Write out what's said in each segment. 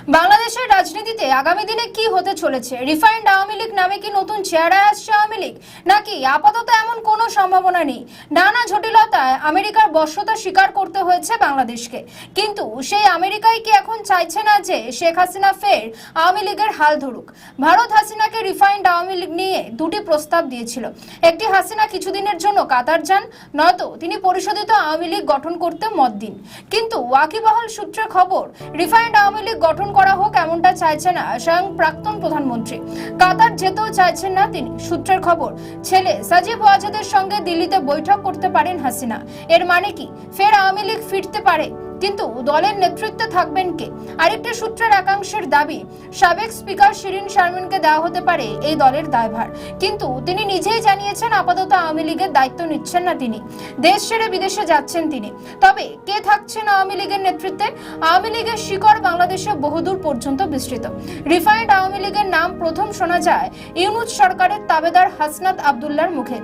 বাংলাদেশের রাজনীতিতে আগামী দিনে কি হতে চলেছে? রিফাইন্ড আওয়ামী লীগ নামে কি নতুন চেহারায় আসছে আওয়ামী লীগ, নাকি আপাতত এমন কোনো সম্ভাবনা নেই? নানা জটিলতায় আমেরিকার বশ্যতা স্বীকার করতে হয়েছে বাংলাদেশকে, কিন্তু সেই আমেরিকাই কি এখন চাইছে না যে শেখ হাসিনা ফের আওয়ামী লীগের হাল ধরুক? ভারত হাসিনাকে রিফাইন্ড আওয়ামী লীগ নিয়ে দুটি প্রস্তাব দিয়েছিল। একটি, হাসিনা কিছুদিনের জন্য কাতার যান, নয়তো তিনি পরিশোধিত আওয়ামী লীগ গঠন করতে মত দিন। কিন্তু ওয়াকিবহাল সূত্রে খবর, রিফাইন্ড আওয়ামী লীগ গঠন করা হোক এমনটা চাইছে না স্বয়ং প্রাক্তন প্রধানমন্ত্রী। কাতার যেতেও চাইছেন না তিনি। সূত্রের খবর, ছেলে সাজিব ওয়াজেদের সঙ্গে দিল্লিতে বৈঠক করতে পারেন হাসিনা। এর মানে কি ফের আওয়ামী লীগ ফিরতে পারে, কিন্তু দলের নেতৃত্বে থাকবেন কে? আরেকটি সূত্রের একাংশের দাবি, সাবেক স্পিকার শিরিন শারমিনকে দেওয়া হতে পারে এই দলের দায়ভার, কিন্তু তিনি নিজেই জানিয়েছেন আপাতত আওয়ামী লীগের দায়িত্ব নিচ্ছেন না তিনি। দেশ ছেড়ে বিদেশে যাচ্ছেন তিনি। তবে কে থাকছেন আওয়ামী লীগের নেতৃত্বে? আওয়ামী লীগের শিকড় বাংলাদেশে বহুদূর পর্যন্ত বিস্তৃত। রিফাইন্ড আওয়ামী লীগের নাম প্রথম শোনা যায় ইউনূস সরকারের তাবেদার হাসনাত আব্দুল্লাহর মুখে।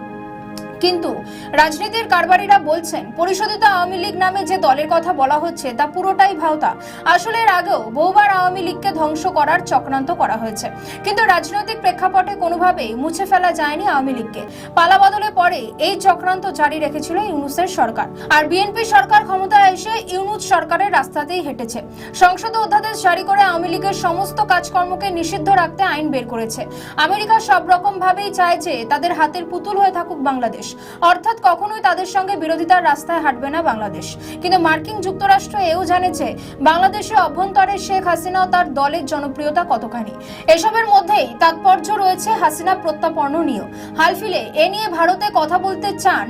কিন্তু রাজনীতির কারবারিরা বলছেন, পরিশোধিত আওয়ামী লীগ নামে যে দলের কথা বলা হচ্ছে তা পুরোটাই ভাওতা। আসলে এর আগেও বহুবার আওয়ামী লীগকে ধ্বংস করার চক্রান্ত করা হয়েছে, কিন্তু রাজনৈতিক প্রেক্ষাপটে কোনোভাবেই মুছে ফেলা যায়নি আওয়ামী লীগকে। পালাবদলে পরে এই চক্রান্ত জারি রেখেছিল ইউনূসের সরকার, আর বিএনপি সরকার ক্ষমতায় এসে ইউনূস সরকারের রাস্তাতেই হেঁটেছে। সংসদে অধ্যাদেশ জারি করে আওয়ামী লীগের সমস্ত কাজকর্মকে নিষিদ্ধ রাখতে আইন বের করেছে। আমেরিকা সব রকম ভাবেই চায় যে তাদের হাতের পুতুল হয়ে থাকুক বাংলাদেশ, অর্থাৎ কখনোই তাদের সঙ্গে বিরোধিতার রাস্তায় হাঁটবে না বাংলাদেশ। কিন্তু মার্কিন যুক্তরাষ্ট্র এও জানেছে বাংলাদেশের অভ্যন্তরে শেখ হাসিনা ও তার দলের জনপ্রিয়তা কতখানি। এসবের মধ্যেই তাৎপর্য রয়েছে হাসিনা প্রত্যাপর্ণ নিয়েও। হালফিলে এ নিয়ে ভারতে কথা বলতে চান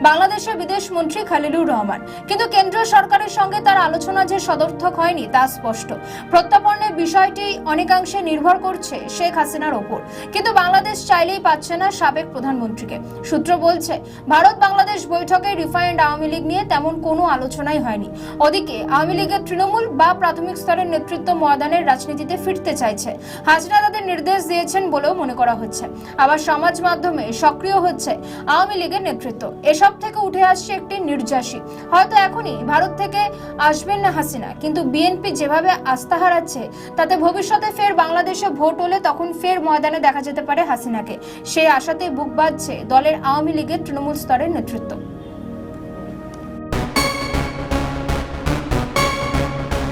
বাংলাদেশের বিদেশ মন্ত্রী খলিলুর রহমান, কিন্তু কেন্দ্রীয় সরকারের সঙ্গে তার আলোচনা যে সদর্থক হয়নি তা স্পষ্ট। প্রত্যাপর্ণের বিষয়টি অনেকাংশে নির্ভর করছে শেখ হাসিনার ওপর, কিন্তু বাংলাদেশ চাইলেই পাচ্ছে না সাবেক প্রধানমন্ত্রীকে। সূত্র বলছে, ভারত বাংলাদেশ বৈঠকে রিফাইন্ড আওয়ামী লীগ নিয়ে তেমন কোনো আলোচনাই হয়নি। ওদিকে আওয়ামী লীগের তৃণমূল বা প্রাথমিক স্তরের নেতৃত্ব ময়দানের রাজনীতিতে ফিরতে চাইছে। হাসিনা তাদের নির্দেশ দিয়েছেন বলেও মনে করা হচ্ছে। আবার সমাজ মাধ্যমে সক্রিয় হচ্ছে আওয়ামী লীগের নেতৃত্ব। এসব থেকে উঠে আসছে একটি নির্যাসী, হয়তো এখনই ভারত থেকে আসবেন না হাসিনা, কিন্তু বিএনপি যেভাবে আস্থা হারাচ্ছে তাতে ভবিষ্যতে ফের বাংলাদেশে ভোট হলে তখন ফের ময়দানে দেখা যেতে পারে হাসিনাকে। সেই আশাতেই বুক বাঁধছে দলের আওয়ামী লীগের তৃণমূল স্তরের নেতৃত্ব।